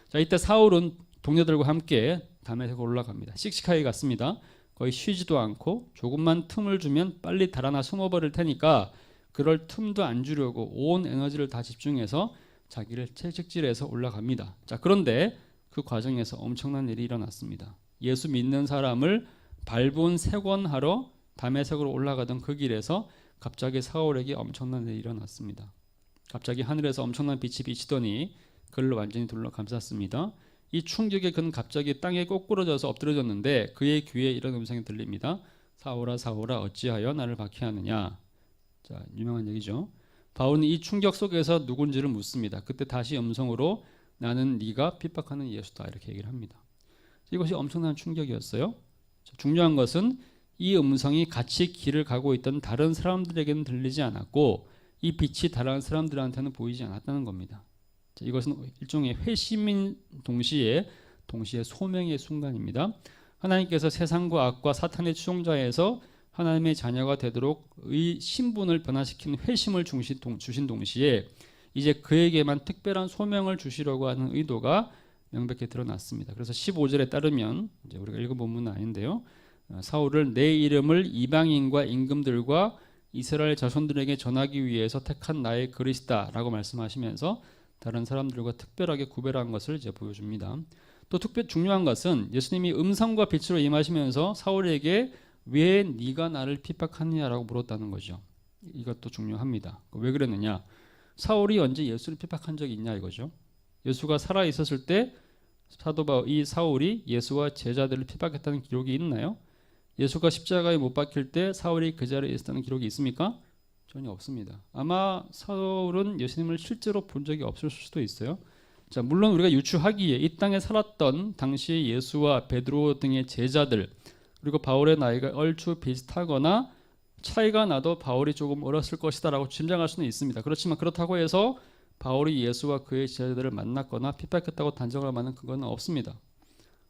자, 이때 사울은 동료들과 함께 다메섹으로 올라갑니다. 씩씩하게 갔습니다. 거의 쉬지도 않고 조금만 틈을 주면 빨리 달아나 숨어버릴 테니까 그럴 틈도 안 주려고 온 에너지를 다 집중해서 자기를 채찍질해서 올라갑니다. 자, 그런데 그 과정에서 엄청난 일이 일어났습니다. 예수 믿는 사람을 발본색원하러 다메섹으로 올라가던 그 길에서 갑자기 사울에게 엄청난 일이 일어났습니다. 갑자기 하늘에서 엄청난 빛이 비치더니 그를 완전히 둘러 감쌌습니다. 이 충격에 그는 갑자기 땅에 꼬꾸러져서 엎드려졌는데 그의 귀에 이런 음성이 들립니다. 사울아 사울아 어찌하여 나를 박해하느냐. 자, 유명한 얘기죠. 바울은 이 충격 속에서 누군지를 묻습니다. 그때 다시 음성으로 나는 네가 핍박하는 예수다 이렇게 얘기를 합니다. 이것이 엄청난 충격이었어요. 자, 중요한 것은 이 음성이 같이 길을 가고 있던 다른 사람들에게는 들리지 않았고 이 빛이 다른 사람들한테는 보이지 않았다는 겁니다. 자, 이것은 일종의 회심인 동시에 소명의 순간입니다. 하나님께서 세상과 악과 사탄의 추종자에서 하나님의 자녀가 되도록 의 신분을 변화시키는 회심을 주신 동시에 이제 그에게만 특별한 소명을 주시려고 하는 의도가 명백히 드러났습니다. 그래서 15절에 따르면 이제 우리가 읽은 본문은 아닌데요. 사울을 내 이름을 이방인과 임금들과 이스라엘 자손들에게 전하기 위해서 택한 나의 그릇이다라고 말씀하시면서 다른 사람들과 특별하게 구별한 것을 이제 보여줍니다. 또 특biệt 중요한 것은 예수님이 음성과 빛으로 임하시면서 사울에게 왜 네가 나를 핍박하느냐라고 물었다는 거죠. 이것도 중요합니다. 왜 그랬느냐? 사울이 언제 예수를 핍박한 적이 있냐 이거죠. 예수가 살아 있었을 때 이 사울이 예수와 제자들을 핍박했다는 기록이 있나요? 예수가 십자가에 못 박힐 때 사울이 그 자리에 있었다는 기록이 있습니까? 전혀 없습니다. 아마 사울은 예수님을 실제로 본 적이 없을 수도 있어요. 자, 물론 우리가 유추하기에 이 땅에 살았던 당시의 예수와 베드로 등의 제자들 그리고 바울의 나이가 얼추 비슷하거나 차이가 나도 바울이 조금 어렸을 것이다 라고 짐작할 수는 있습니다. 그렇지만 그렇다고 해서 바울이 예수와 그의 제자들을 만났거나 핍박했다고 단정할 만한 근거는 없습니다.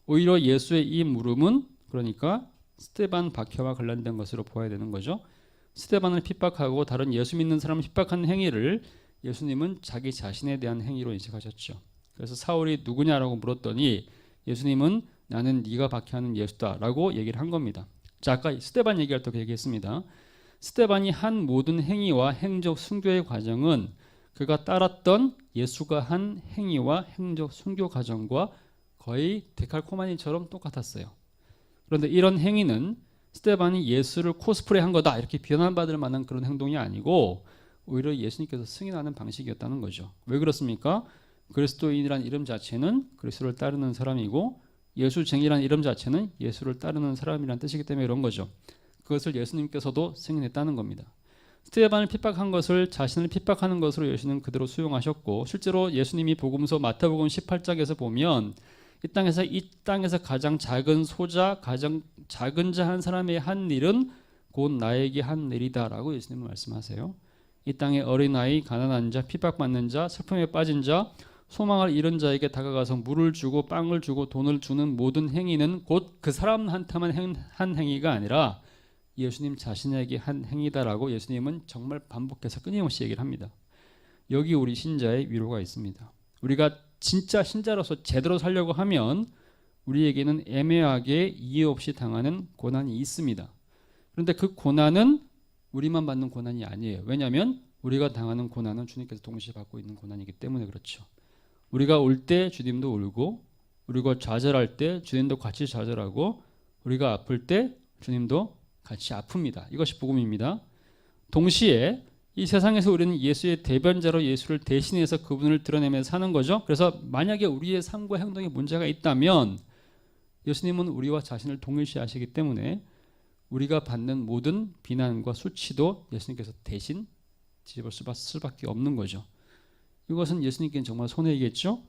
오히려 예수의 이 물음은 그러니까 스데반 박해와 관련된 것으로 보아야 되는 거죠. 스데반을 핍박하고 다른 예수 믿는 사람을 핍박하는 행위를 예수님은 자기 자신에 대한 행위로 인식하셨죠. 그래서 사울이 누구냐라고 물었더니 예수님은 나는 네가 박해하는 예수다라고 얘기를 한 겁니다. 자, 아까 스데반 얘기할 때 얘기했습니다. 스데반이 한 모든 행위와 행적 순교의 과정은 그가 따랐던 예수가 한 행위와 행적 순교 과정과 거의 데칼코마니처럼 똑같았어요. 그런데 이런 행위는 스데반이 예수를 코스프레한 거다 이렇게 비난받을 만한 그런 행동이 아니고 오히려 예수님께서 승인하는 방식이었다는 거죠. 왜 그렇습니까? 그리스도인이란 이름 자체는 그리스도를 따르는 사람이고 예수쟁이란 이름 자체는 예수를 따르는 사람이란 뜻이기 때문에 그런 거죠. 그것을 예수님께서도 승인했다는 겁니다. 스데반을 핍박한 것을 자신을 핍박하는 것으로 예수는 그대로 수용하셨고 실제로 예수님이 복음서 마태복음 18장에서 보면 이 땅에서 가장 작은 소자, 가장 작은 자 한 사람의 한 일은 곧 나에게 한 일이다라고 예수님은 말씀하세요. 이 땅의 어린아이, 가난한 자, 핍박받는 자, 슬픔에 빠진 자, 소망을 잃은 자에게 다가가서 물을 주고 빵을 주고 돈을 주는 모든 행위는 곧 그 사람한테만 한 행위가 아니라 예수님 자신에게 한 행위다라고 예수님은 정말 반복해서 끊임없이 얘기를 합니다. 여기 우리 신자의 위로가 있습니다. 우리가 진짜 신자로서 제대로 살려고 하면 우리에게는 애매하게 이해 없이 당하는 고난이 있습니다. 그런데 그 고난은 우리만 받는 고난이 아니에요. 왜냐하면 우리가 당하는 고난은 주님께서 동시에 받고 있는 고난이기 때문에 그렇죠. 우리가 울 때 주님도 울고 우리가 좌절할 때 주님도 같이 좌절하고 우리가 아플 때 주님도 같이 아픕니다. 이것이 복음입니다. 동시에 이 세상에서 우리는 예수의 대변자로 예수를 대신해서 그분을 드러내면서 사는 거죠. 그래서 만약에 우리의 삶과 행동에 문제가 있다면 예수님은 우리와 자신을 동일시하시기 때문에 우리가 받는 모든 비난과 수치도 예수님께서 대신 뒤집어 쓸 수밖에 없는 거죠. 이것은 예수님께는 정말 손해이겠죠.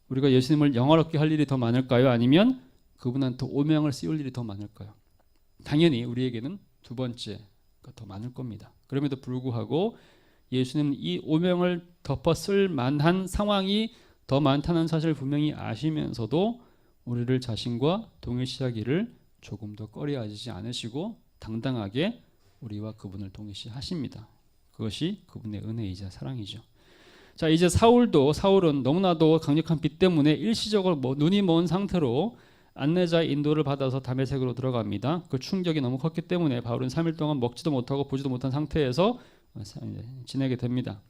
우리가 예수님을 영화롭게 할 일이 더 많을까요? 아니면 그분한테 오명을 씌울 일이 더 많을까요? 당연히 우리에게는 두 번째가 더 많을 겁니다. 그럼에도 불구하고 예수님은 이 오명을 덮어 쓸 만한 상황이 더 많다는 사실을 분명히 아시면서도 우리를 자신과 동일시하기를 조금 더 꺼려하지 않으시고 당당하게 우리와 그분을 동일시하십니다. 그것이 그분의 은혜이자 사랑이죠. 자, 이제 사울은 너무나도 강력한 빛 때문에 일시적으로 눈이 먼 상태로 안내자의 인도를 받아서 다메섹으로 들어갑니다. 그 충격이 너무 컸기 때문에 바울은 3일 동안 먹지도 못하고 보지도 못한 상태에서 지내게 됩니다.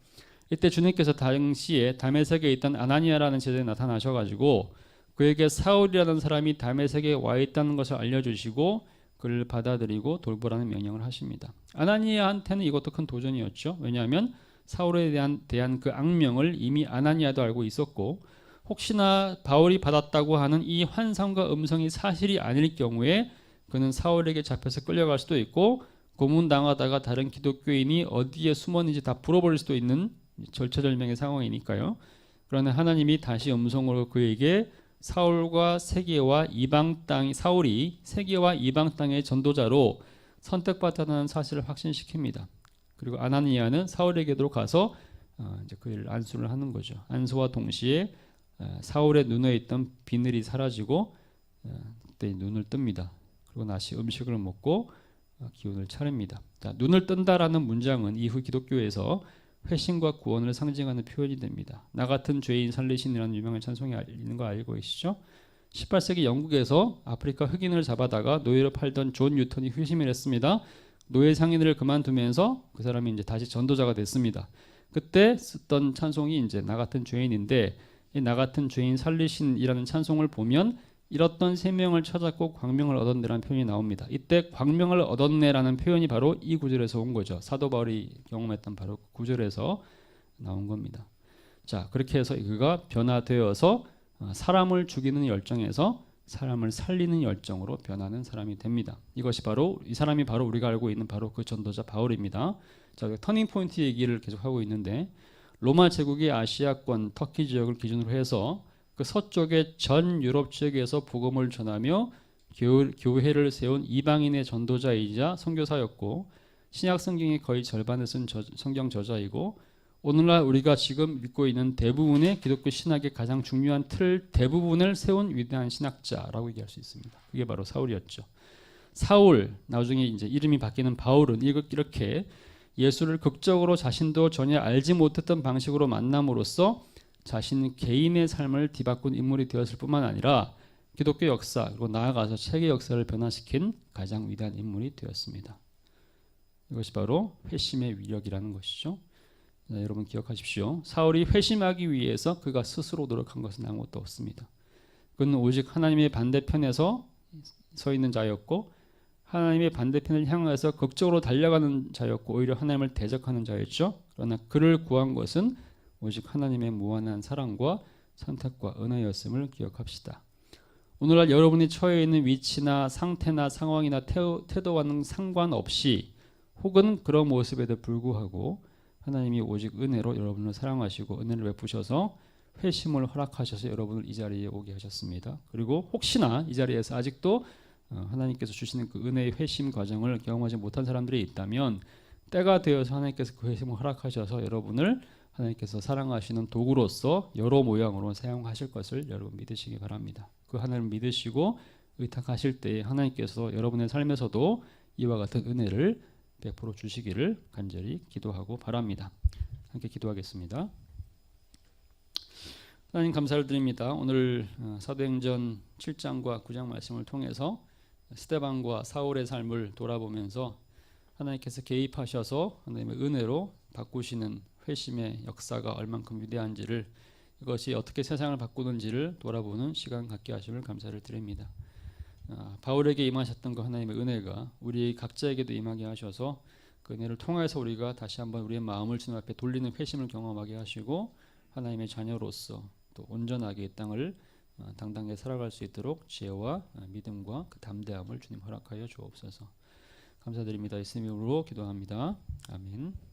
이때 주님께서 당시에 다메섹에 있던 아나니아라는 제자에 나타나셔가지고 그에게 사울이라는 사람이 다메섹에 와 있다는 것을 알려주시고 그를 받아들이고 돌보라는 명령을 하십니다. 아나니아한테는 이것도 큰 도전이었죠. 왜냐하면 사울에 대한 그 악명을 이미 아나니아도 알고 있었고, 혹시나 바울이 받았다고 하는 이 환상과 음성이 사실이 아닐 경우에 그는 사울에게 잡혀서 끌려갈 수도 있고, 고문당하다가 다른 기독교인이 어디에 숨었는지 다 풀어버릴 수도 있는 절체절명의 상황이니까요. 그러나 하나님이 다시 음성으로 그에게 사울이 세계와 이방 땅의 전도자로 선택받았다는 사실을 확신시킵니다. 그리고 아나니아는 사울에게로 가서 이제 그 일을 안수를 하는 거죠. 안수와 동시에 사울의 눈에 있던 비늘이 사라지고 그때 눈을 뜹니다. 그리고 다시 음식을 먹고 기운을 차립니다. 자, 눈을 뜬다라는 문장은 이후 기독교에서 회심과 구원을 상징하는 표현이 됩니다. 나 같은 죄인 살리신이라는 유명한 찬송이 있는 거 알고 계시죠? 18세기 영국에서 아프리카 흑인을 잡아다가 노예로 팔던 존 뉴턴이 회심을 했습니다. 노예 상인을 그만두면서 그 사람이 이제 다시 전도자가 됐습니다. 그때 쓰던 찬송이 이제 나 같은 죄인인데, 이 나 같은 죄인 살리신이라는 찬송을 보면 잃었던 생명을 찾았고 광명을 얻었네라는 표현이 나옵니다. 이때 광명을 얻었네라는 표현이 바로 이 구절에서 온 거죠. 사도 바울이 경험했던 바로 그 구절에서 나온 겁니다. 자, 그렇게 해서 그가 변화되어서 사람을 죽이는 열정에서 사람을 살리는 열정으로 변하는 사람이 됩니다. 이것이 바로 이 사람이 바로 우리가 알고 있는 바로 그 전도자 바울입니다. 자, 터닝 포인트 얘기를 계속 하고 있는데, 로마 제국의 아시아권 터키 지역을 기준으로 해서 그 서쪽의 전 유럽 지역에서 복음을 전하며 교회를 세운 이방인의 전도자이자 선교사였고, 신약 성경의 거의 절반을 쓴 성경 저자이고, 오늘날 우리가 지금 믿고 있는 대부분의 기독교 신학의 가장 중요한 틀 대부분을 세운 위대한 신학자라고 얘기할 수 있습니다. 그게 바로 사울이었죠. 사울, 나중에 이제 이름이 바뀌는 바울은 이렇게 예수를 극적으로 자신도 전혀 알지 못했던 방식으로 만남으로써 자신 개인의 삶을 뒤바꾼 인물이 되었을 뿐만 아니라 기독교 역사, 그리고 나아가서 세계 역사를 변화시킨 가장 위대한 인물이 되었습니다. 이것이 바로 회심의 위력이라는 것이죠. 자, 여러분 기억하십시오. 사울이 회심하기 위해서 그가 스스로 노력한 것은 아무것도 없습니다. 그는 오직 하나님의 반대편에서 서 있는 자였고, 하나님의 반대편을 향해서 극적으로 달려가는 자였고, 오히려 하나님을 대적하는 자였죠. 그러나 그를 구한 것은 오직 하나님의 무한한 사랑과 선택과 은혜였음을 기억합시다. 오늘날 여러분이 처해 있는 위치나 상태나 상황이나 태도와는 상관없이, 혹은 그런 모습에도 불구하고 하나님이 오직 은혜로 여러분을 사랑하시고 은혜를 베푸셔서 회심을 허락하셔서 여러분을 이 자리에 오게 하셨습니다. 그리고 혹시나 이 자리에서 아직도 하나님께서 주시는 그 은혜의 회심 과정을 경험하지 못한 사람들이 있다면, 때가 되어서 하나님께서 그 회심을 허락하셔서 여러분을 하나님께서 사랑하시는 도구로서 여러 모양으로 사용하실 것을 여러분 믿으시기 바랍니다. 그 하나님을 믿으시고 의탁하실 때 하나님께서 여러분의 삶에서도 이와 같은 은혜를 베풀어 주시기를 간절히 기도하고 바랍니다. 함께 기도하겠습니다. 하나님 감사를 드립니다. 오늘 사도행전 7장과 9장 말씀을 통해서 스데반과 사울의 삶을 돌아보면서 하나님께서 개입하셔서 하나님의 은혜로 바꾸시는 회심의 역사가 얼만큼 위대한지를, 이것이 어떻게 세상을 바꾸는지를 돌아보는 시간 갖게 하심을 감사를 드립니다. 바울에게 임하셨던 그 하나님의 은혜가 우리 각자에게도 임하게 하셔서 그 은혜를 통해서 우리가 다시 한번 우리의 마음을 주님 앞에 돌리는 회심을 경험하게 하시고, 하나님의 자녀로서 또 온전하게 이 땅을 당당하게 살아갈 수 있도록 지혜와 믿음과 그 담대함을 주님 허락하여 주옵소서. 감사드립니다. 예수님 이름으로 기도합니다. 아멘.